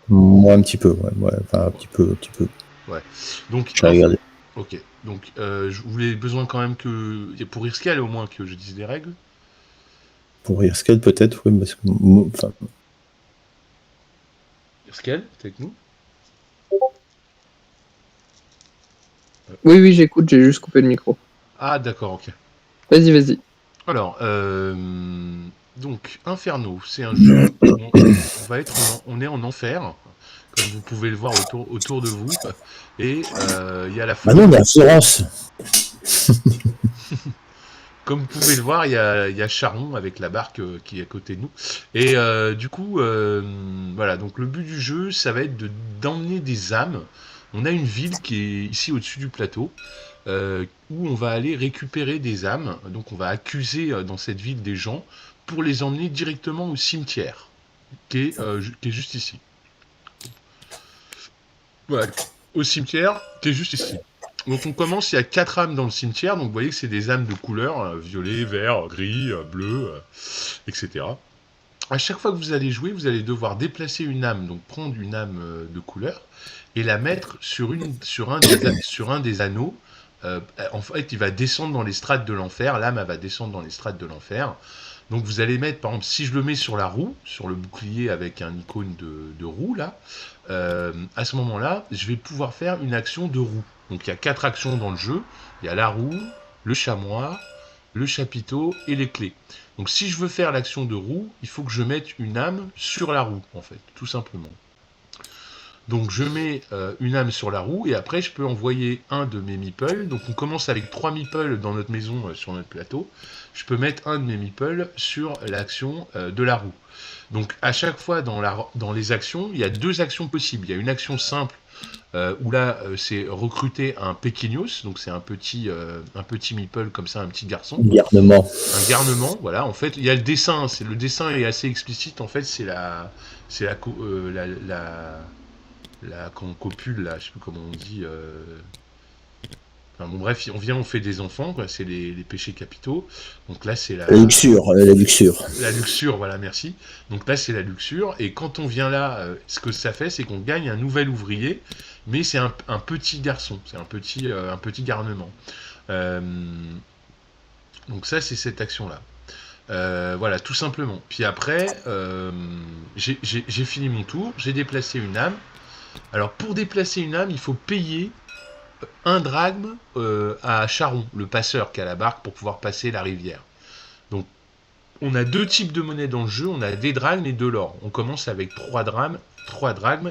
Moi, un petit peu, ouais, enfin, un petit peu. Ouais. Donc, J'ai regardé. ok. Donc, je voulais besoin quand même que, et pour Irscal au moins, que je dise les règles. Pour Earscale, peut-être, oui, parce que, enfin, Irscal, t'es avec nous? Oui, oui, j'écoute, j'ai juste coupé le micro. Ah, d'accord, ok. Vas-y, vas-y. Alors, donc, Inferno, c'est un jeu où on va être on est en enfer, comme vous pouvez le voir autour de vous, et il y a la ah non, flotte. on est à Florence. Comme vous pouvez le voir, il y a Charon avec la barque qui est à côté de nous. Et du coup, voilà, donc le but du jeu, ça va être d'emmener des âmes. On a une ville qui est ici au-dessus du plateau, où on va aller récupérer des âmes. Donc on va accuser dans cette ville des gens pour les emmener directement au cimetière, qui est juste ici. Voilà, au cimetière, qui est juste ici. Donc on commence, il y a 4 âmes dans le cimetière, donc vous voyez que c'est des âmes de couleur, violet, vert, gris, bleu, etc. À chaque fois que vous allez jouer, vous allez devoir déplacer une âme, donc prendre une âme de couleur, et la mettre sur un des anneaux. En fait, il va descendre dans les strates de l'enfer, l'âme elle va descendre dans les strates de l'enfer. Donc vous allez mettre, par exemple, si je le mets sur la roue, sur le bouclier avec un icône de roue là, à ce moment-là, je vais pouvoir faire une action de roue. Donc il y a 4 actions dans le jeu. Il y a la roue, le chamois, le chapiteau et les clés. Donc si je veux faire l'action de roue, il faut que je mette une âme sur la roue, en fait, tout simplement. Donc je mets une âme sur la roue et après je peux envoyer un de mes meeples. Donc on commence avec 3 meeples dans notre maison sur notre plateau. Je peux mettre un de mes meeples sur l'action de la roue. Donc à chaque fois dans les actions, il y a 2 actions possibles. Il y a une action simple où là c'est recruter un Pequeños, donc c'est un petit meeple comme ça, un petit garçon. Garnement. Un garnement, voilà. En fait, il y a le dessin. Le dessin est assez explicite. En fait, c'est la copule là. Je sais plus comment on dit. Enfin, bon, bref, on fait des enfants. Quoi. C'est les péchés capitaux. Donc là, c'est La luxure. la luxure. Voilà, merci. Donc là, c'est la luxure. Et quand on vient là, ce que ça fait, c'est qu'on gagne un nouvel ouvrier, mais c'est un petit garçon. C'est un petit garnement. Euh, donc ça, c'est cette action-là. Voilà, tout simplement. Puis après, j'ai fini mon tour, j'ai déplacé une âme. Alors pour déplacer une âme, il faut payer un drachme à Charon, le passeur qui a la barque pour pouvoir passer la rivière. Donc on a 2 types de monnaie dans le jeu, on a des drachmes et de l'or. On commence avec 3 drachmes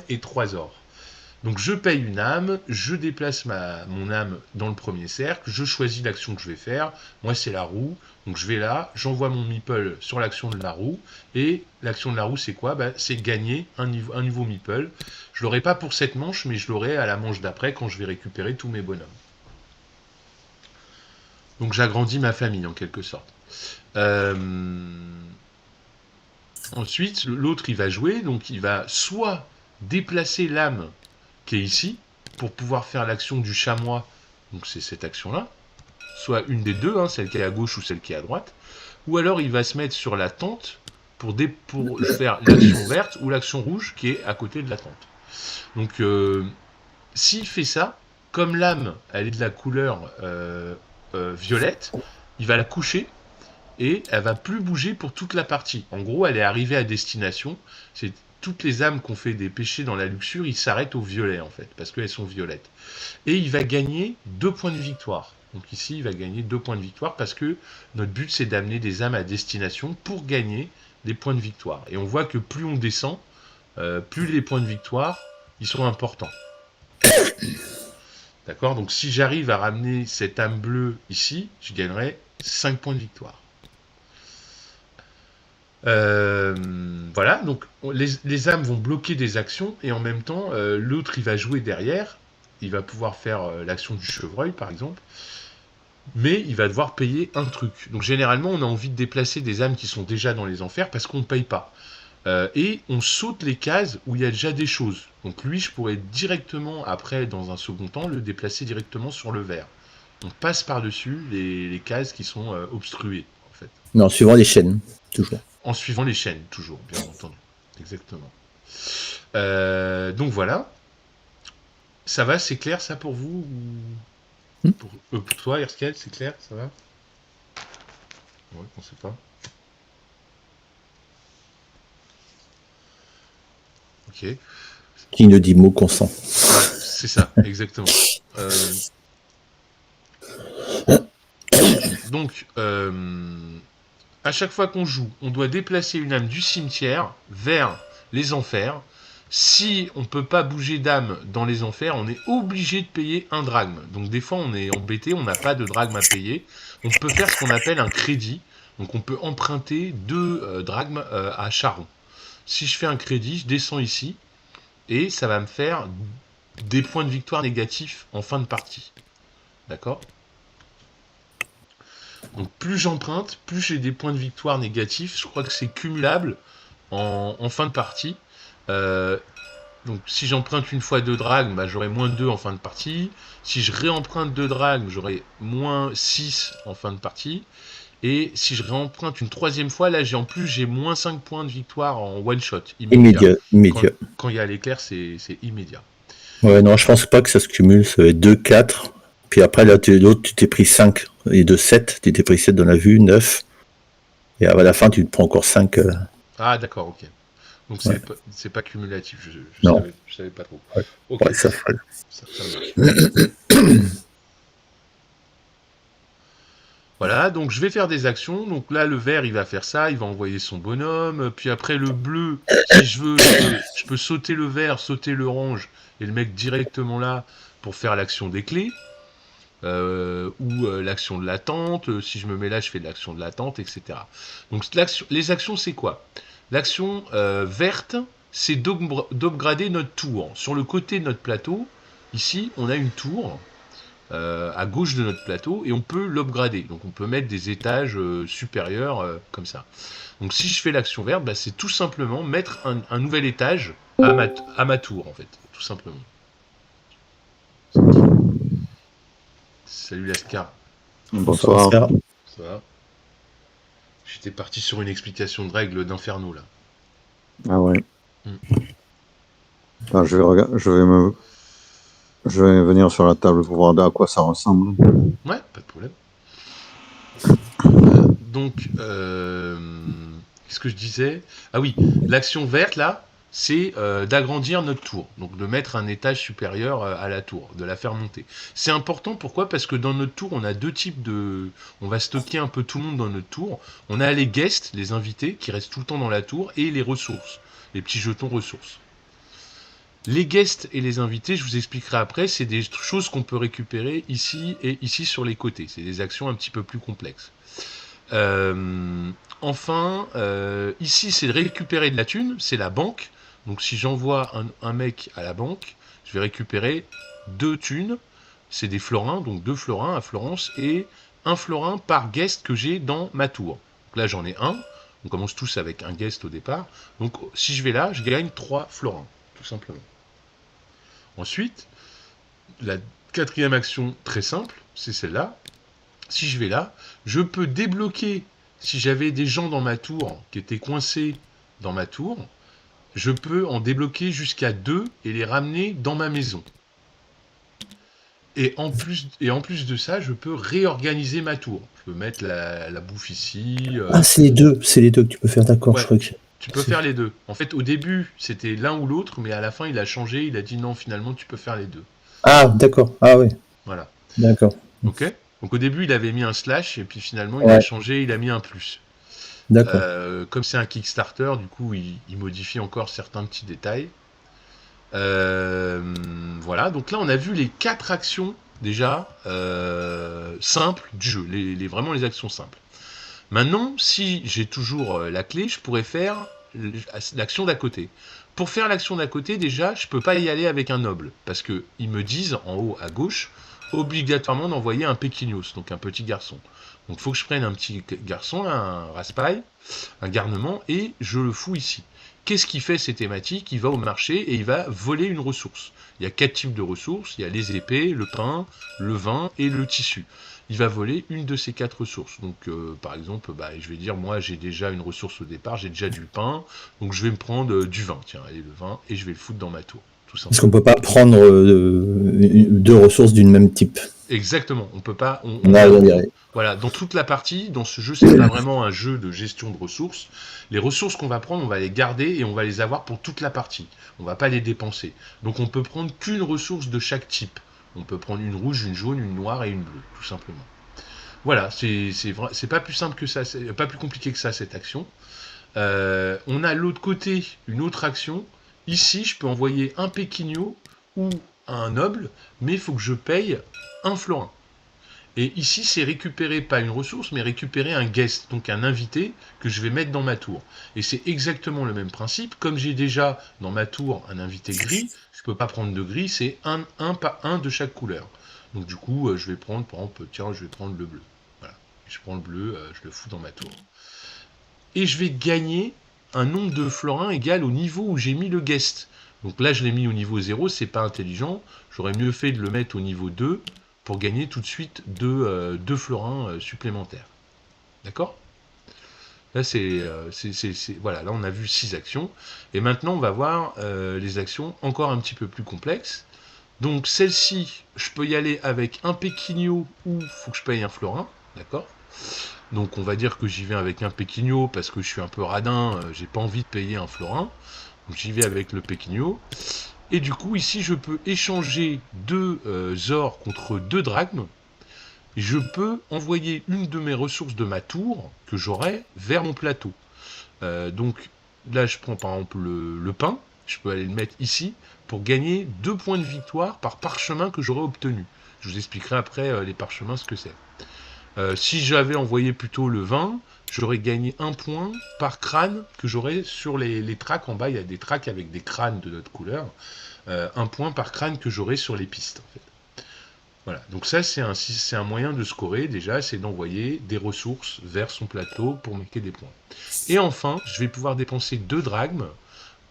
et 3 ors. Donc je paye une âme, je déplace mon âme dans le premier cercle, je choisis l'action que je vais faire. Moi c'est la roue, donc je vais là, j'envoie mon meeple sur l'action de la roue. Et l'action de la roue c'est quoi? C'est gagner un nouveau meeple. Je l'aurai pas pour cette manche, mais je l'aurai à la manche d'après quand je vais récupérer tous mes bonhommes. Donc j'agrandis ma famille en quelque sorte. Euh, Ensuite, l'autre il va jouer, donc il va soit déplacer l'âme qui est ici, pour pouvoir faire l'action du chamois, donc c'est cette action-là, soit une des deux, hein, celle qui est à gauche ou celle qui est à droite, ou alors il va se mettre sur la tente pour faire l'action verte ou l'action rouge qui est à côté de la tente. Donc s'il fait ça, comme l'âme, elle est de la couleur violette, il va la coucher et elle va plus bouger pour toute la partie. En gros, elle est arrivée à destination. C'est toutes les âmes qui ont fait des péchés dans la luxure, ils s'arrêtent au violet en fait, parce qu'elles sont violettes. Et il va gagner 2 points de victoire. Donc ici, il va gagner 2 points de victoire parce que notre but c'est d'amener des âmes à destination pour gagner des points de victoire. Et on voit que plus on descend, plus les points de victoire ils sont importants. D'accord. Donc si j'arrive à ramener cette âme bleue ici, je gagnerai 5 points de victoire. Voilà, donc les âmes vont bloquer des actions et en même temps, l'autre il va jouer derrière, il va pouvoir faire l'action du chevreuil par exemple, mais il va devoir payer un truc. Donc généralement, on a envie de déplacer des âmes qui sont déjà dans les enfers parce qu'on ne paye pas. Et on saute les cases où il y a déjà des choses. Donc lui, je pourrais directement, après, dans un second temps, le déplacer directement sur le vert. On passe par-dessus les cases qui sont obstruées, en fait. Non, suivant les chaînes, toujours. En suivant les chaînes, toujours, bien entendu. Exactement. Donc voilà. Ça va, c'est clair ça pour vous pour toi, Erskel, c'est clair, ça va? Ouais, on sait pas. Ok. Qui ne dit mot consent. Ouais, c'est ça, exactement. Donc, à chaque fois qu'on joue, on doit déplacer une âme du cimetière vers les enfers. Si on ne peut pas bouger d'âme dans les enfers, on est obligé de payer un drachme. Donc des fois, on est embêté, on n'a pas de drachme à payer. On peut faire ce qu'on appelle un crédit. Donc on peut emprunter 2 drachmes à Charon. Si je fais un crédit, je descends ici et ça va me faire des points de victoire négatifs en fin de partie. D'accord? Donc plus j'emprunte, plus j'ai des points de victoire négatifs. Je crois que c'est cumulable en fin de partie. Euh, donc si j'emprunte une fois 2 drachmes, bah, j'aurai moins 2 en fin de partie. Si je réemprunte 2 drachmes, j'aurai moins 6 en fin de partie. Et si je réemprunte une 3e fois, là j'ai moins 5 points de victoire en one shot, immédiat. Immédiat. Quand il y a l'éclair, c'est immédiat. Ouais, non, je pense pas que ça se cumule. Ça va être 2, 4. Puis après, là, l'autre, tu t'es pris 5. Et de 7, tu t'es pris 7 dans la vue, 9. Et à la fin, tu te prends encore 5. Ah d'accord, ok. Donc Ouais. c'est pas cumulatif, Non. je savais pas trop. Ouais. Ok, Ouais, ça ferait. ça marche. Voilà, donc je vais faire des actions. Donc là, le vert, il va faire ça, il va envoyer son bonhomme. Puis après, le bleu, si je veux, je peux sauter le vert, sauter l'orange et le mettre directement là pour faire l'action des clés. Ou l'action de l'attente. Si je me mets là, je fais de l'action de l'attente, etc. Donc les actions, c'est quoi? L'action verte, c'est d'upgrader notre tour. Sur le côté de notre plateau, ici, on a une tour à gauche de notre plateau et on peut l'upgrader. Donc on peut mettre des étages supérieurs comme ça. Donc si je fais l'action verte, bah, c'est tout simplement mettre un nouvel étage à ma tour en fait, tout simplement. Salut Lascar, Bonsoir. Ça. ça va? J'étais parti sur une explication de règles d'Inferno là. Ah ouais. Mm. Attends, je vais venir sur la table pour voir à quoi ça ressemble. Ouais, pas de problème. Donc, qu'est-ce que je disais? Ah oui, l'action verte là, c'est d'agrandir notre tour, donc de mettre un étage supérieur à la tour, de la faire monter. C'est important, pourquoi? Parce que dans notre tour, on a 2 types de... On va stocker un peu tout le monde dans notre tour. On a les guests, les invités, qui restent tout le temps dans la tour, et les ressources, les petits jetons ressources. Les guests et les invités, je vous expliquerai après, c'est des choses qu'on peut récupérer ici et ici sur les côtés. C'est des actions un petit peu plus complexes. Enfin, ici, c'est de récupérer de la thune, c'est la banque. Donc si j'envoie un mec à la banque, je vais récupérer 2 thunes. C'est des florins, donc 2 florins à Florence, et 1 florin par guest que j'ai dans ma tour. Donc là, j'en ai un. On commence tous avec un guest au départ. Donc si je vais là, je gagne 3 florins, tout simplement. Ensuite, la 4e action très simple, c'est celle-là. Si je vais là, je peux débloquer, si j'avais des gens dans ma tour qui étaient coincés dans ma tour, je peux en débloquer jusqu'à 2 et les ramener dans ma maison. Et en plus de ça, je peux réorganiser ma tour. Je peux mettre la bouffe ici. Ah, c'est les deux que tu peux faire, d'accord. Ouais. Je crois que... Tu peux faire les deux. En fait, au début, c'était l'un ou l'autre, mais à la fin, il a changé. Il a dit non, finalement, tu peux faire les deux. Ah, d'accord. Ah oui. Voilà. D'accord. Ok. Donc au début, il avait mis un slash, et puis finalement, il a changé, il a mis un plus. D'accord. Comme c'est un Kickstarter, du coup, il modifie encore certains petits détails. Voilà, donc là, on a vu les 4 actions, déjà, simples du jeu. Vraiment les actions simples. Maintenant, si j'ai toujours la clé, je pourrais faire l'action d'à côté. Pour faire l'action d'à côté, déjà, je peux pas y aller avec un noble, parce que ils me disent, en haut à gauche, obligatoirement d'envoyer un pequeños, donc un petit garçon. Donc il faut que je prenne un petit garçon, là, un raspail, un garnement, et je le fous ici. Qu'est-ce qu'il fait ces thématiques? Il va au marché et il va voler une ressource. Il y a 4 types de ressources, il y a les épées, le pain, le vin et le tissu. il va voler une de ces 4 ressources. Donc, par exemple, je vais dire, moi, j'ai déjà une ressource au départ, j'ai déjà du pain, donc je vais me prendre du vin. Tiens, allez, le vin, et je vais le foutre dans ma tour, tout Parce simplement. qu'on peut pas prendre deux ressources d'une même type. Exactement, on peut pas... Voilà, dans toute la partie, dans ce jeu, c'est pas vraiment un jeu de gestion de ressources. Les ressources qu'on va prendre, on va les garder et on va les avoir pour toute la partie. On va pas les dépenser. Donc on peut prendre qu'une ressource de chaque type. On peut prendre une rouge, une jaune, une noire et une bleue, tout simplement. Voilà, c'est pas plus simple que ça, c'est pas plus compliqué que ça, cette action. On a l'autre côté une autre action. Ici, je peux envoyer un péquignot ou un noble, mais il faut que je paye un florin. Et ici, c'est récupérer pas une ressource, mais récupérer un guest, donc un invité que je vais mettre dans ma tour. Et c'est exactement le même principe. Comme j'ai déjà dans ma tour un invité gris, je peux pas prendre de gris, c'est un de chaque couleur. Donc du coup, je vais prendre, par exemple, tiens, je vais prendre le bleu. Voilà. Et je prends le bleu, je le fous dans ma tour. Et je vais gagner un nombre de florins égal au niveau où j'ai mis le guest. Donc là, je l'ai mis au niveau 0, c'est pas intelligent. J'aurais mieux fait de le mettre au niveau 2 pour gagner tout de suite deux florins supplémentaires. D'accord ? Là, voilà, là, on a vu 6 actions. Et maintenant, on va voir les actions encore un petit peu plus complexes. Donc, celle-ci, je peux y aller avec un péquignot ou il faut que je paye un florin. D'accord ? Donc, on va dire que j'y vais avec un péquignot parce que je suis un peu radin, j'ai pas envie de payer un florin. Donc, j'y vais avec le péquignot. Et du coup, ici, je peux échanger 2 ors contre 2 drachmes. Je peux envoyer une de mes ressources de ma tour que j'aurai vers mon plateau. Donc là, je prends par exemple le pain. Je peux aller le mettre ici pour gagner 2 points de victoire par parchemin que j'aurai obtenu. Je vous expliquerai après les parchemins ce que c'est. Si j'avais envoyé plutôt le vin, j'aurais gagné 1 point par crâne que j'aurais sur les tracks. En bas, il y a des tracks avec des crânes de notre couleur. 1 point par crâne que j'aurai sur les pistes, en fait. Voilà, donc ça c'est un moyen de scorer déjà, c'est d'envoyer des ressources vers son plateau pour marquer des points. Et enfin, je vais pouvoir dépenser 2 drachmes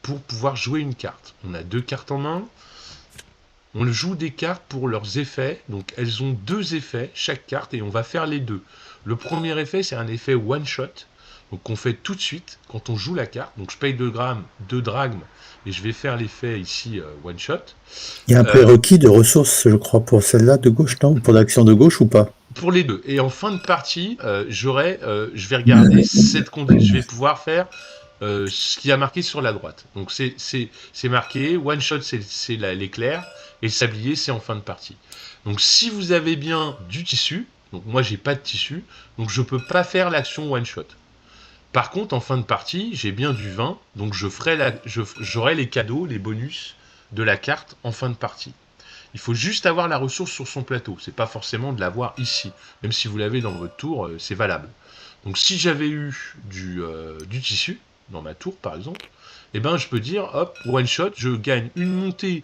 pour pouvoir jouer une carte. On a 2 cartes en main, on joue des cartes pour leurs effets, donc elles ont 2 effets, chaque carte, et on va faire les 2. Le premier effet, c'est un effet one-shot, donc qu'on fait tout de suite quand on joue la carte. Donc je paye 2 drachmes, et je vais faire l'effet ici one-shot. Il y a un prérequis de ressources, je crois, pour celle-là de gauche, non ? Pour l'action de gauche ou pas ? Pour les 2. Et en fin de partie, je vais regarder cette conduite. Je vais pouvoir faire ce qui a marqué sur la droite. Donc c'est marqué, one shot c'est l'éclair, et le sablier c'est en fin de partie. Donc si vous avez bien du tissu, donc moi j'ai pas de tissu, donc je peux pas faire l'action one shot. Par contre, en fin de partie, j'ai bien du vin, donc j'aurai les cadeaux, les bonus de la carte en fin de partie. Il faut juste avoir la ressource sur son plateau. C'est pas forcément de l'avoir ici. Même si vous l'avez dans votre tour, c'est valable. Donc si j'avais eu du tissu, dans ma tour par exemple, eh ben je peux dire, hop, one shot, je gagne une montée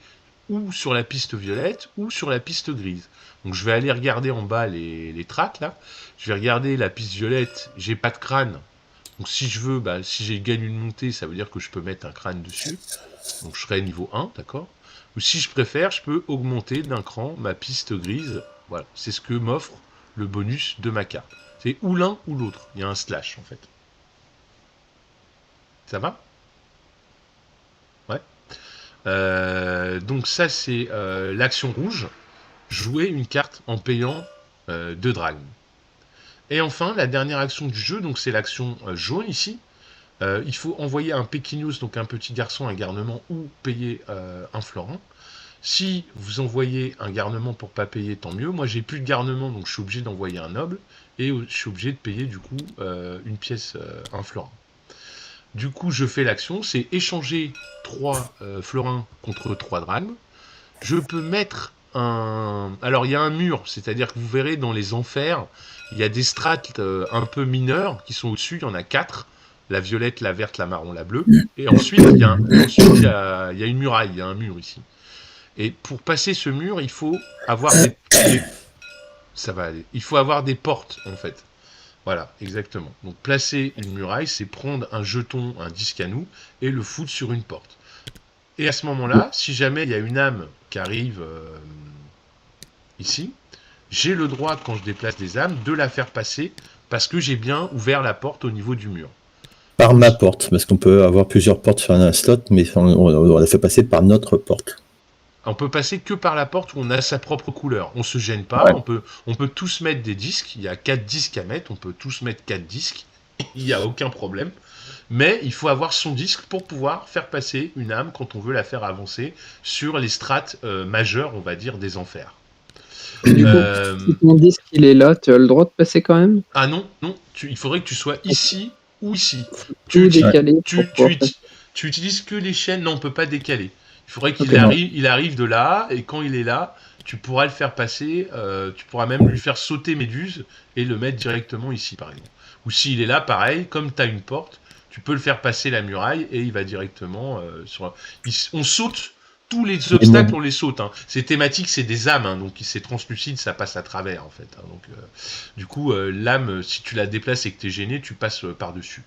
ou sur la piste violette ou sur la piste grise. Donc je vais aller regarder en bas les tracks là. Je vais regarder la piste violette, j'ai pas de crâne. Donc si je veux, si j'ai gagne une montée, ça veut dire que je peux mettre un crâne dessus. Donc je serai niveau 1, d'accord ? Ou si je préfère, je peux augmenter d'un cran ma piste grise. Voilà, c'est ce que m'offre le bonus de ma carte. C'est ou l'un ou l'autre. Il y a un slash en fait. Ça va ? Ouais. Donc ça c'est l'action rouge. Jouer une carte en payant 2 drachmes. Et enfin, la dernière action du jeu, donc c'est l'action jaune ici. Il faut envoyer un péquinos, donc un petit garçon, un garnement, ou payer un florin. Si vous envoyez un garnement pour pas payer, tant mieux. Moi, j'ai plus de garnement, donc je suis obligé d'envoyer un noble. Et je suis obligé de payer, du coup, une pièce, un florin. Du coup, je fais l'action, c'est échanger 3 florins contre 3 drachmes. Je peux mettre un... Alors, il y a un mur, c'est-à-dire que vous verrez dans les enfers, il y a des strates un peu mineures qui sont au-dessus, il y en a 4. La violette, la verte, la marron, la bleue. Et ensuite, il y a une muraille, il y a un mur ici. Et pour passer ce mur, il faut avoir ça va aller. Il faut avoir des portes, en fait. Voilà, exactement. Donc, placer une muraille, c'est prendre un jeton, un disque à nous, et le foutre sur une porte. Et à ce moment-là, si jamais il y a une âme qui arrive ici, j'ai le droit, quand je déplace des âmes, de la faire passer parce que j'ai bien ouvert la porte au niveau du mur. Par ma porte, parce qu'on peut avoir plusieurs portes sur un slot, mais on la fait passer par notre porte. On peut passer que par la porte où on a sa propre couleur. On se gêne pas, on peut tous mettre des disques. Il y a 4 disques à mettre, on peut tous mettre 4 disques. Il n'y a aucun problème. Mais il faut avoir son disque pour pouvoir faire passer une âme quand on veut la faire avancer sur les strates majeures, on va dire, des enfers. Du coup, si ton disque il est là, tu as le droit de passer quand même? Ah non, il faudrait que tu sois ici ou ici. Tu utilises que les chaînes, non, on peut pas décaler. Il faudrait qu'il Ok. il arrive de là, et quand il est là, tu pourras le faire passer, tu pourras même lui faire sauter Méduse et le mettre directement ici, par exemple. Ou s'il est là, pareil, comme tu as une porte, tu peux le faire passer la muraille et il va directement sur... On saute, tous les obstacles, on les saute. Hein. C'est thématique, c'est des âmes, hein, donc c'est translucide, ça passe à travers, en fait. Hein, donc, du coup, l'âme, si tu la déplaces et que tu es gêné, tu passes par-dessus.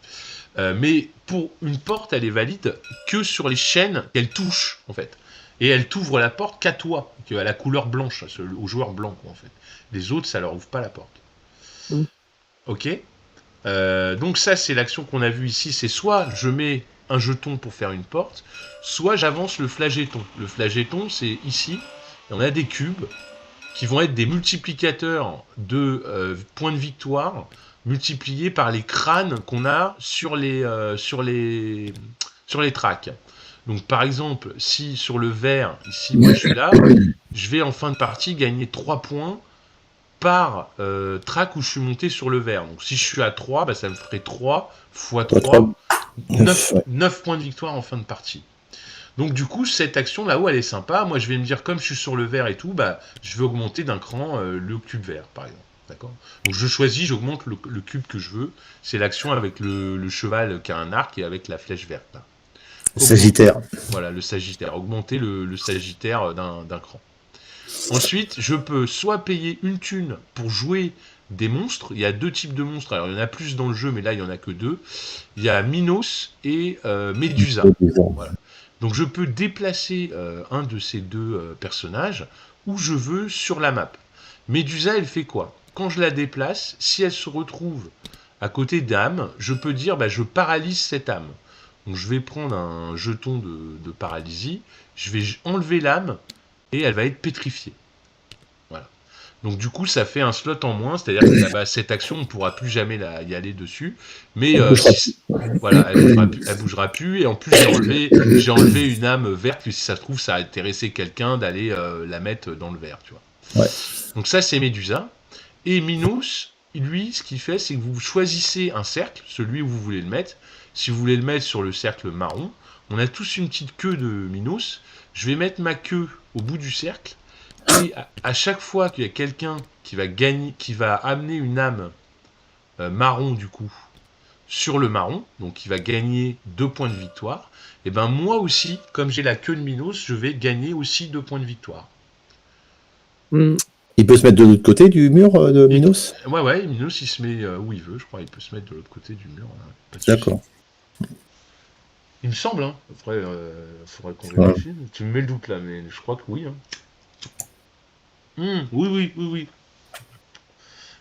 Mais pour une porte, elle est valide que sur les chaînes qu'elle touche, en fait. Et elle t'ouvre la porte qu'à toi, à la couleur blanche, au joueur blanc, quoi, en fait. Les autres, ça leur ouvre pas la porte. Ok. Donc ça, c'est l'action qu'on a vue ici. C'est soit je mets un jeton pour faire une porte, soit j'avance le flagéton. Le flagéton, c'est ici. Et on a des cubes qui vont être des multiplicateurs de points de victoire multipliés par les crânes qu'on a sur les tracks. Donc par exemple, si sur le vert, ici, moi je suis là, je vais en fin de partie gagner 3 points par track où je suis monté sur le vert. Donc si je suis à 3, bah, ça me ferait 3 x 3, 9 points de victoire en fin de partie. Donc du coup, cette action là-haut, elle est sympa. Moi, je vais me dire, comme je suis sur le vert et tout, bah, je vais augmenter d'un cran le cube vert, par exemple. D'accord. Donc je choisis, j'augmente le cube que je veux. C'est l'action avec le cheval qui a un arc et avec la flèche verte. Là. Sagittaire. Voilà, le Sagittaire. Augmenter le Sagittaire d'un cran. Ensuite, je peux soit payer une thune pour jouer des monstres. Il y a 2 types de monstres. Alors, il y en a plus dans le jeu, mais là, il n'y en a que 2. Il y a Minos et Médusa. Voilà. Donc, je peux déplacer un de ces 2 personnages où je veux sur la map. Médusa, elle fait quoi? Quand je la déplace, si elle se retrouve à côté d'âme, je peux dire bah, je paralyse cette âme. Donc, je vais prendre un jeton de paralysie, je vais enlever l'âme et elle va être pétrifiée. Voilà. Donc du coup, ça fait un slot en moins, c'est-à-dire que bah, cette action, on ne pourra plus jamais y aller dessus. Mais voilà, elle bougera plus. Et en plus, j'ai enlevé une âme verte, que si ça se trouve, ça a intéressé quelqu'un d'aller la mettre dans le vert, tu vois. Ouais. Donc ça, c'est Médusa. Et Minos, lui, ce qu'il fait, c'est que vous choisissez un cercle, celui où vous voulez le mettre. Si vous voulez le mettre sur le cercle marron, on a tous une petite queue de Minos. Je vais mettre ma queue au bout du cercle. Et à chaque fois qu'il y a quelqu'un qui va gagner, qui va amener une âme marron du coup sur le marron, donc qui va gagner 2 points de victoire, et ben moi aussi, comme j'ai la queue de Minos, je vais gagner aussi 2 points de victoire. Il peut se mettre de l'autre côté du mur de Minos? Ouais, Minos il se met où il veut, je crois, il peut se mettre de l'autre côté du mur. D'accord. Il me semble, hein. Après, faudrait qu'on vérifie. Tu me mets le doute là, mais je crois que oui. Hein. Oui.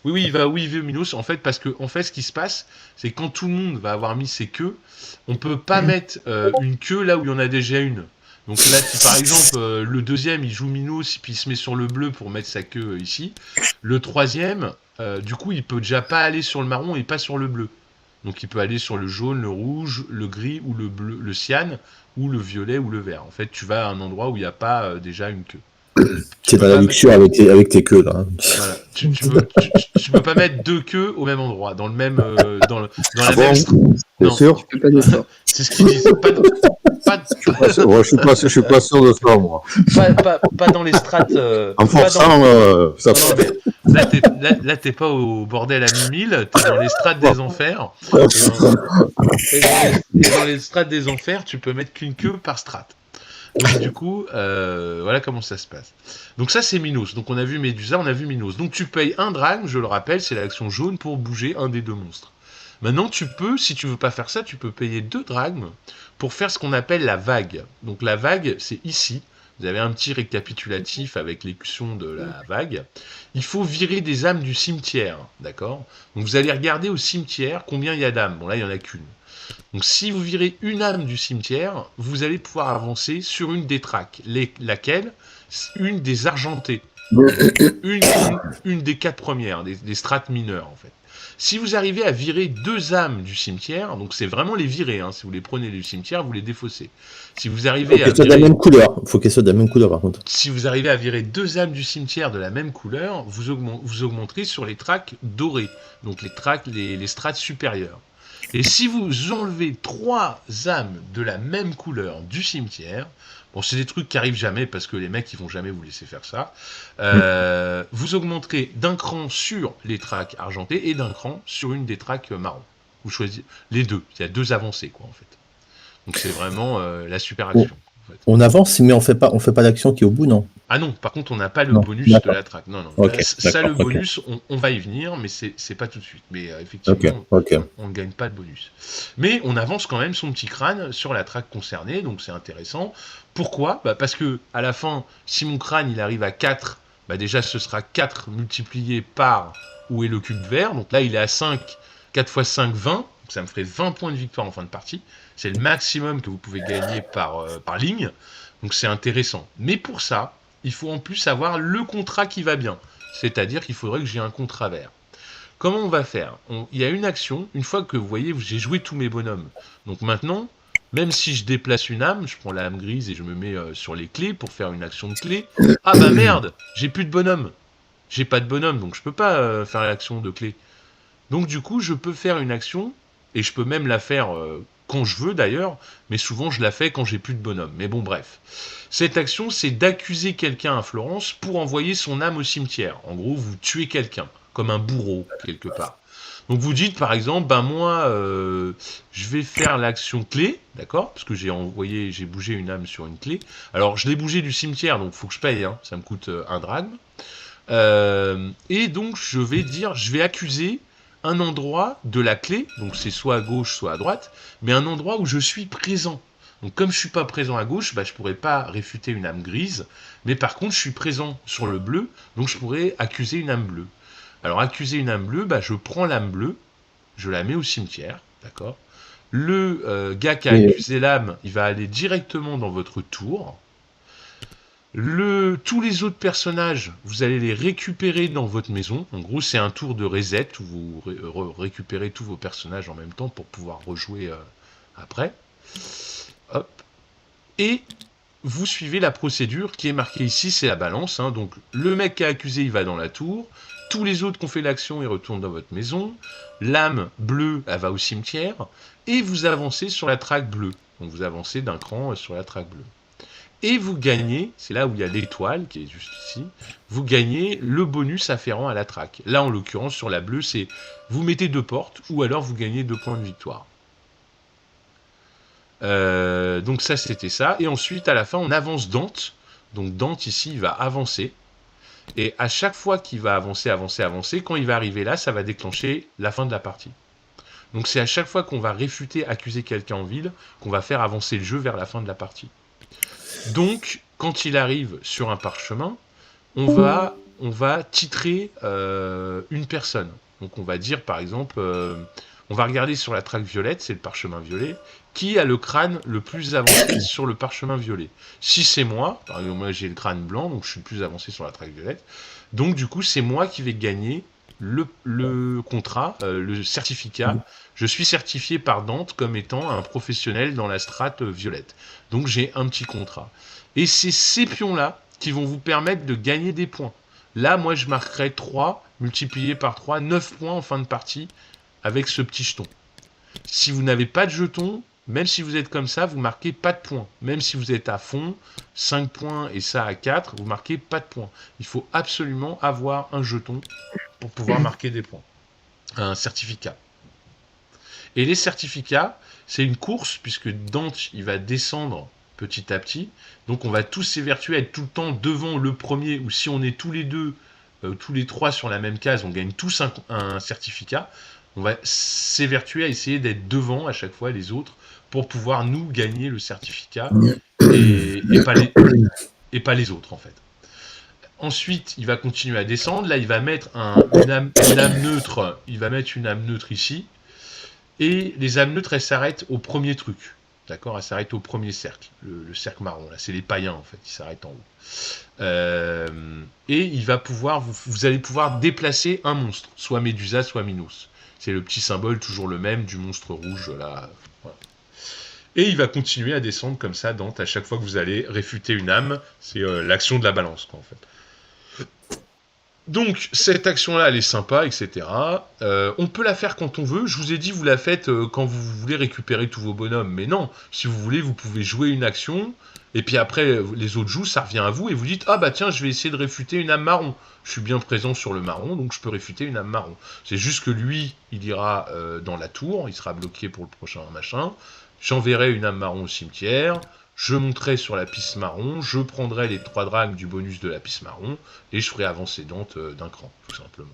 Oui, il va Minos, en fait, parce que en fait, ce qui se passe, c'est que quand tout le monde va avoir mis ses queues, on peut pas mettre une queue là où il y en a déjà une. Donc là, si par exemple, le deuxième, il joue Minos, puis il se met sur le bleu pour mettre sa queue ici, le troisième, du coup, il peut déjà pas aller sur le marron et pas sur le bleu. Donc il peut aller sur le jaune, le rouge, le gris ou le bleu, le cyan, ou le violet ou le vert. En fait, tu vas à un endroit où il n'y a pas déjà une queue. C'est dans la luxure avec tes queues, là. Voilà. Tu peux pas mettre 2 queues au même endroit, dans le même, dans la même. T'es sûr? Tu peux pas dire ça. C'est ce qu'ils disent. Je suis pas sûr de ça, moi. Pas dans les strates. En forçant, ça non, mais là, t'es pas au bordel à 1000, t'es dans les strates des enfers. Et dans les strates des enfers, tu peux mettre qu'une queue par strate. Donc du coup, voilà comment ça se passe. Donc ça, c'est Minos. Donc on a vu Médusa, on a vu Minos. Donc tu payes un drachme, je le rappelle, c'est l'action jaune pour bouger un des 2 monstres. Maintenant, tu peux, si tu veux pas faire ça, tu peux payer 2 drachmes pour faire ce qu'on appelle la vague. Donc la vague, c'est ici. vous avez un petit récapitulatif avec l'écution de la vague. Il faut virer des âmes du cimetière, d'accord? Donc vous allez regarder au cimetière combien il y a d'âmes. Bon là, il n'y en a qu'une. Donc si vous virez une âme du cimetière, vous allez pouvoir avancer sur une des tracks. Laquelle? Une des argentées. Une des 4 premières, des strates mineures en fait. Si vous arrivez à virer 2 âmes du cimetière, donc c'est vraiment les virer, hein, si vous les prenez du cimetière, vous les défaussez. Si vous arrivez à Faut qu'elles soient de la même couleur. Faut qu'elles soient de la même couleur par contre. Si vous arrivez à virer 2 âmes du cimetière de la même couleur, vous augmenterez sur les tracks dorés, donc les strates supérieures. Et si vous enlevez 3 âmes de la même couleur du cimetière, bon, c'est des trucs qui arrivent jamais parce que les mecs ils vont jamais vous laisser faire ça, vous augmenterez d'un cran sur les tracks argentés et d'un cran sur une des tracks marron. Vous choisissez les deux, il y a 2 avancées quoi en fait. Donc c'est vraiment la super action. En fait. On avance, mais on fait pas l'action qui est au bout, non? Ah non, par contre, on n'a pas le Non, bonus de la track. Non, non. Ok, Ça, le d'accord, ok. bonus, on va y venir, mais c'est pas tout de suite. Mais effectivement, Ok. on ne gagne pas de bonus. Mais on avance quand même son petit crâne sur la track concernée, donc c'est intéressant. Pourquoi? Parce que à la fin, si mon crâne il arrive à 4, déjà ce sera 4 multiplié par où est le cube vert. Donc là, il est à 5, 4 x 5, 20. Donc ça me ferait 20 points de victoire en fin de partie. C'est le maximum que vous pouvez gagner par ligne. Donc c'est intéressant. Mais pour ça, il faut en plus avoir le contrat qui va bien. C'est-à-dire qu'il faudrait que j'ai un contrat vert. Comment on va faire? Il y a une action, une fois que vous voyez, j'ai joué tous mes bonhommes. Donc maintenant, même si je déplace une âme, je prends la âme grise et je me mets sur les clés pour faire une action de clé. Ah bah merde, j'ai plus de bonhomme. J'ai pas de bonhomme, donc je peux pas faire l'action de clé. Donc du coup, je peux faire une action, et je peux même la faire quand je veux d'ailleurs, mais souvent je la fais quand j'ai plus de bonhomme. Mais bon, bref. Cette action, c'est d'accuser quelqu'un à Florence pour envoyer son âme au cimetière. En gros, vous tuez quelqu'un, comme un bourreau, quelque part. Donc vous dites par exemple, moi, je vais faire l'action clé, d'accord? Parce que j'ai bougé une âme sur une clé. Alors je l'ai bougé du cimetière, donc il faut que je paye, hein, ça me coûte un drachme. Et donc je vais accuser un endroit de la clé, donc c'est soit à gauche, soit à droite, mais un endroit où je suis présent. Donc comme je suis pas présent à gauche, je pourrais pas réfuter une âme grise, mais par contre je suis présent sur le bleu, donc je pourrais accuser une âme bleue. Alors accuser une âme bleue, je prends l'âme bleue, je la mets au cimetière, d'accord? Le gars qui a accusé l'âme, il va aller directement dans votre tour. Tous les autres personnages, vous allez les récupérer dans votre maison. En gros, c'est un tour de reset où vous récupérez tous vos personnages en même temps pour pouvoir rejouer après. Hop. Et vous suivez la procédure qui est marquée ici, c'est la balance. Hein. Donc, le mec qui a accusé, il va dans la tour. Tous les autres qui ont fait l'action, ils retournent dans votre maison. L'âme bleue, elle va au cimetière. Et vous avancez sur la traque bleue. Donc, vous avancez d'un cran sur la traque bleue. Et vous gagnez, c'est là où il y a l'étoile qui est juste ici, vous gagnez le bonus afférent à la traque. Là, en l'occurrence, sur la bleue, c'est vous mettez 2 portes ou alors vous gagnez 2 points de victoire. Donc ça, c'était ça. Et ensuite, à la fin, on avance Dante. Donc Dante, ici, il va avancer. Et à chaque fois qu'il va avancer, quand il va arriver là, ça va déclencher la fin de la partie. Donc c'est à chaque fois qu'on va réfuter, accuser quelqu'un en ville, qu'on va faire avancer le jeu vers la fin de la partie. Donc, quand il arrive sur un parchemin, on va titrer une personne. Donc, on va dire, par exemple, on va regarder sur la traque violette, c'est le parchemin violet, qui a le crâne le plus avancé sur le parchemin violet. Si c'est moi, par exemple, moi j'ai le crâne blanc, donc je suis le plus avancé sur la traque violette, donc du coup, c'est moi qui vais gagner le contrat, le certificat. Je suis certifié par Dante comme étant un professionnel dans la strate violette. Donc j'ai un petit contrat. Et c'est ces pions-là qui vont vous permettre de gagner des points. Là, moi, je marquerai 3 multiplié par 3, 9 points en fin de partie avec ce petit jeton. Si vous n'avez pas de jeton, même si vous êtes comme ça, vous marquez pas de points. Même si vous êtes à fond, 5 points et ça à 4, vous marquez pas de points. Il faut absolument avoir un jeton pour pouvoir marquer des points. Un certificat. Et les certificats, c'est une course, puisque Dante, il va descendre petit à petit. Donc on va tous s'évertuer à être tout le temps devant le premier, ou si on est tous les deux, tous les 3 sur la même case, on gagne tous un certificat. On va s'évertuer à essayer d'être devant à chaque fois les autres pour pouvoir nous gagner le certificat et et pas les autres en fait. Ensuite, il va continuer à descendre. Là, il va mettre une âme neutre. Il va mettre une âme neutre ici. Et les âmes neutres, elles s'arrêtent au premier truc. D'accord? Elles s'arrêtent au premier cercle. Le cercle marron, là. C'est les païens, en fait. Ils s'arrêtent en haut. Et il va pouvoir... Vous allez pouvoir déplacer un monstre. Soit Médusa, soit Minos. C'est le petit symbole, toujours le même, du monstre rouge, là. Voilà. Et il va continuer à descendre comme ça, Dante, à chaque fois que vous allez réfuter une âme. C'est l'action de la balance, quoi, en fait. Donc, cette action-là, elle est sympa, etc. On peut la faire quand on veut. Je vous ai dit, vous la faites quand vous voulez récupérer tous vos bonhommes. Mais non, si vous voulez, vous pouvez jouer une action. Et puis après, les autres jouent, ça revient à vous. Et vous dites, ah bah tiens, je vais essayer de réfuter une âme marron. Je suis bien présent sur le marron, donc je peux réfuter une âme marron. C'est juste que lui, il ira dans la tour. Il sera bloqué pour le prochain machin. J'enverrai une âme marron au cimetière. Je monterai sur la piste marron, je prendrai les 3 dragmes du bonus de la piste marron, et je ferai avancer Dante d'un cran, tout simplement.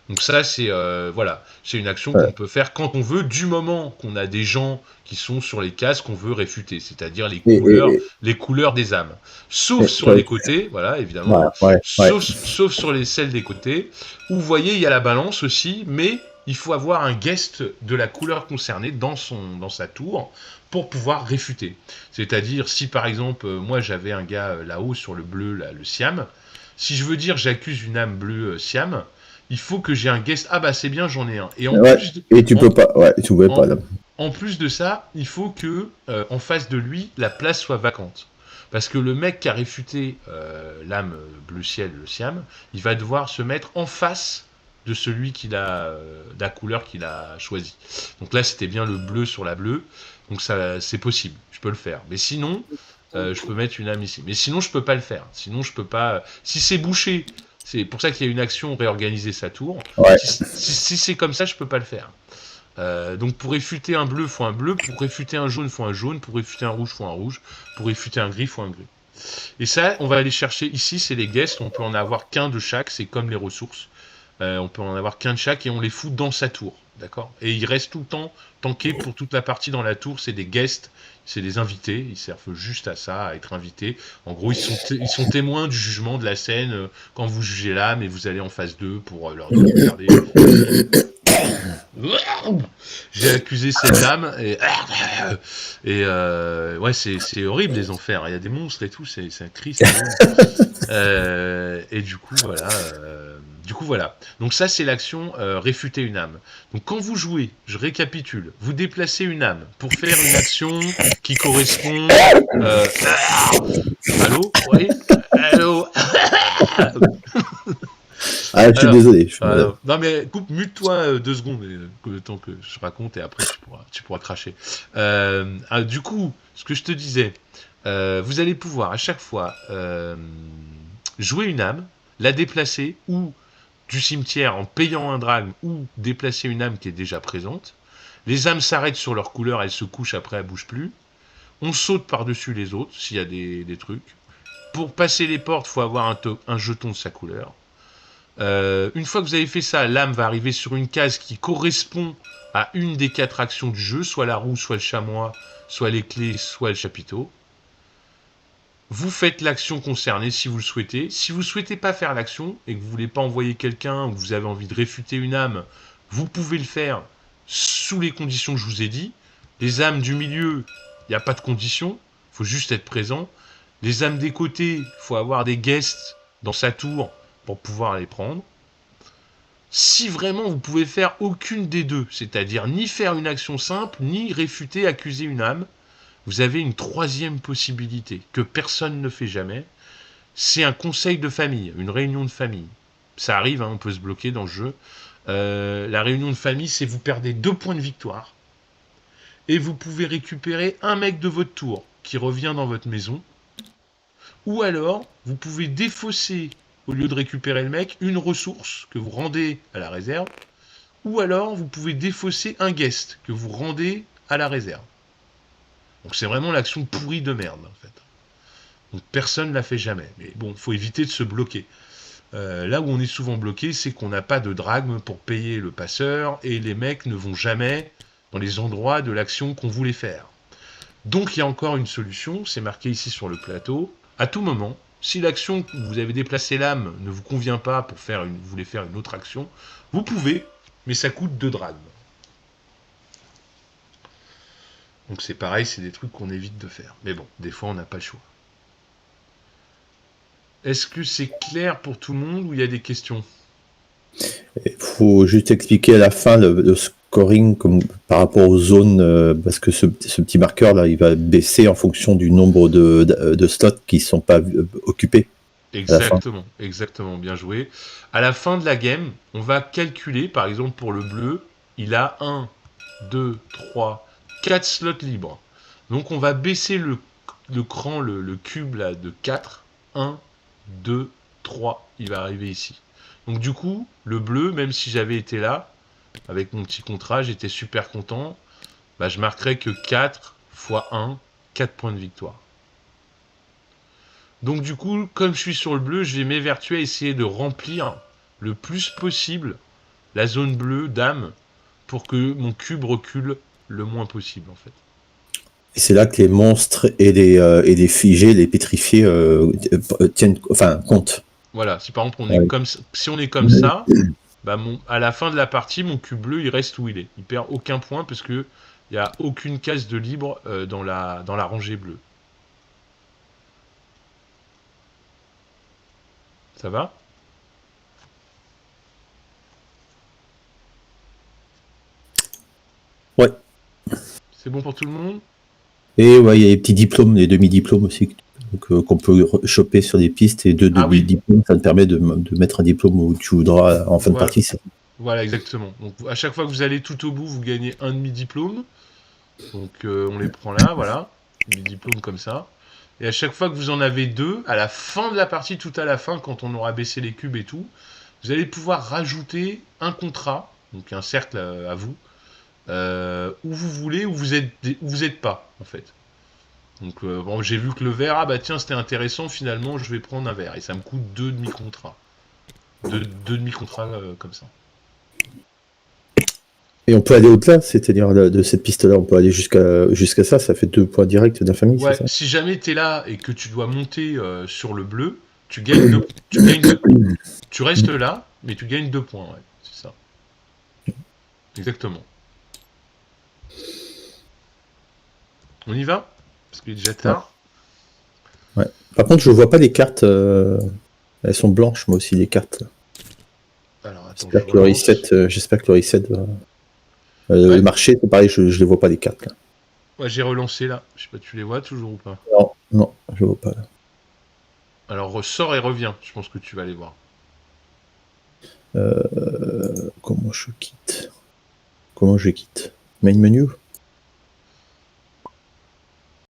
Donc ça, c'est voilà, c'est une action qu'on peut faire quand on veut, du moment qu'on a des gens qui sont sur les cases qu'on veut réfuter, c'est-à-dire les couleurs des âmes. Sauf sur les côtés, voilà, évidemment, sauf sur celles des côtés, où vous voyez, il y a la balance aussi, mais il faut avoir un guest de la couleur concernée dans sa tour, pour pouvoir réfuter. C'est-à-dire, si par exemple, moi j'avais un gars là-haut sur le bleu, là, le Siam, si je veux dire j'accuse une âme bleue Siam, il faut que j'ai un guest. Ah bah c'est bien, j'en ai un. Et tu peux pas. Ouais, tu pouvais pas. Là. En plus de ça, il faut que en face de lui, la place soit vacante. Parce que le mec qui a réfuté l'âme bleu ciel, le Siam, il va devoir se mettre en face de celui de la couleur qu'il a choisi. Donc là, c'était bien le bleu sur la bleue. Donc ça, c'est possible, je peux le faire. Mais sinon, je peux mettre une âme ici. Mais sinon, je peux pas le faire. Sinon, je peux pas. Si c'est bouché, c'est pour ça qu'il y a une action réorganiser sa tour. Ouais. Si c'est comme ça, je peux pas le faire. Donc pour réfuter un bleu, faut un bleu. Pour réfuter un jaune, faut un jaune. Pour réfuter un rouge, faut un rouge. Pour réfuter un gris, faut un gris. Et ça, on va aller chercher ici. C'est les guests. On peut en avoir qu'un de chaque. C'est comme les ressources. On peut en avoir qu'un de chaque et on les fout dans sa tour. D'accord. Et ils restent tout le temps tankés pour toute la partie dans la tour. C'est des guests, c'est des invités. Ils servent juste à ça, à être invités. En gros, ils sont témoins du jugement de la scène quand vous jugez l'âme et vous allez en phase 2 pour leur dire regardez. J'ai accusé cette âme et ouais, c'est horrible les enfers. Il y a des monstres et tout, c'est un cri. Et du coup, voilà. Donc ça, c'est l'action réfuter une âme. Donc quand vous jouez, je récapitule, vous déplacez une âme pour faire une action qui correspond... Allô? Oui? Allô? Ah, je suis désolé. Non mais mute-toi 2 secondes, le temps que je raconte, et après tu pourras cracher. Du coup, ce que je te disais, vous allez pouvoir à chaque fois jouer une âme, la déplacer ou du cimetière en payant un drame ou déplacer une âme qui est déjà présente. Les âmes s'arrêtent sur leur couleur, elles se couchent, après elles bougent plus. On saute par-dessus les autres s'il y a des trucs. Pour passer les portes, il faut avoir un jeton de sa couleur. Une fois que vous avez fait ça, l'âme va arriver sur une case qui correspond à une des 4 actions du jeu, soit la roue, soit le chamois, soit les clés, soit le chapiteau. Vous faites l'action concernée si vous le souhaitez. Si vous ne souhaitez pas faire l'action et que vous ne voulez pas envoyer quelqu'un ou que vous avez envie de réfuter une âme, vous pouvez le faire sous les conditions que je vous ai dit. Les âmes du milieu, il n'y a pas de conditions, il faut juste être présent. Les âmes des côtés, il faut avoir des guests dans sa tour pour pouvoir les prendre. Si vraiment vous pouvez faire aucune des deux, c'est-à-dire ni faire une action simple, ni réfuter, accuser une âme, vous avez une 3e possibilité que personne ne fait jamais. C'est un conseil de famille, une réunion de famille. Ça arrive, on peut se bloquer dans le jeu. La réunion de famille, c'est vous perdez 2 points de victoire et vous pouvez récupérer un mec de votre tour qui revient dans votre maison. Ou alors, vous pouvez défausser, au lieu de récupérer le mec, une ressource que vous rendez à la réserve. Ou alors, vous pouvez défausser un guest que vous rendez à la réserve. Donc c'est vraiment l'action pourrie de merde, en fait. Donc personne ne la fait jamais. Mais bon, il faut éviter de se bloquer. Là où on est souvent bloqué, c'est qu'on n'a pas de drachme pour payer le passeur, et les mecs ne vont jamais dans les endroits de l'action qu'on voulait faire. Donc il y a encore une solution, c'est marqué ici sur le plateau, à tout moment, si l'action que vous avez déplacé l'âme ne vous convient pas vous voulez faire une autre action, vous pouvez, mais ça coûte 2 drachmes. Donc c'est pareil, c'est des trucs qu'on évite de faire. Mais bon, des fois on n'a pas le choix. Est-ce que c'est clair pour tout le monde ou il y a des questions? Il faut juste expliquer à la fin le scoring par rapport aux zones, parce que ce petit marqueur là, il va baisser en fonction du nombre de slots qui ne sont pas occupés. Exactement, bien joué. À la fin de la game, on va calculer, par exemple pour le bleu, il a 1, 2, 3, 4 slots libres. Donc on va baisser le cran, le cube là, de 4. 1, 2, 3, il va arriver ici. Donc du coup, le bleu, même si j'avais été là, avec mon petit contrat, j'étais super content, bah, je marquerais que 4 fois 1, 4 points de victoire. Donc du coup, comme je suis sur le bleu, je vais m'évertuer à essayer de remplir le plus possible la zone bleue d'âme pour que mon cube recule le moins possible en fait. Et c'est là que les monstres et les figés, les pétrifiés comptent. Voilà, si par exemple si on est comme ça, bah à la fin de la partie, mon cube bleu il reste où il est. Il perd aucun point parce que il n'y a aucune case de libre dans la rangée bleue. Ça va? Ouais. C'est bon pour tout le monde? Et ouais, il y a les petits diplômes, les demi-diplômes aussi, qu'on peut choper sur des pistes. Et deux demi-diplômes, ça te permet de mettre un diplôme où tu voudras en fin de partie. Voilà, exactement. Donc à chaque fois que vous allez tout au bout, vous gagnez un demi-diplôme. Donc on les prend là, voilà. Des diplômes comme ça. Et à chaque fois que vous en avez 2, à la fin de la partie, tout à la fin, quand on aura baissé les cubes et tout, vous allez pouvoir rajouter un contrat, donc un cercle à vous, où vous voulez, où vous êtes pas, en fait. Donc bon, j'ai vu que le vert, ah bah tiens, c'était intéressant, finalement, je vais prendre un vert. Et ça me coûte 2 demi-contrats. 2 demi-contrats comme ça. Et on peut aller au-delà, c'est-à-dire de cette piste-là, on peut aller jusqu'à ça, ça fait 2 points directs d'infamie, ouais, c'est ça? Si jamais t'es là et que tu dois monter sur le bleu, tu gagnes 2 points. Tu restes là, mais tu gagnes 2 points, ouais, c'est ça. Exactement. On y va? Parce qu'il est déjà tard. Ouais. Par contre, je vois pas les cartes, elles sont blanches, moi aussi, les cartes. Alors, attends, j'espère que le reset va... Le marché, c'est pareil, je les vois pas les cartes là. Ouais, j'ai relancé là. Je sais pas, tu les vois toujours ou pas? Non, je vois pas là. Alors ressors et reviens. Je pense que tu vas les voir. Comment je quitte? Main menu?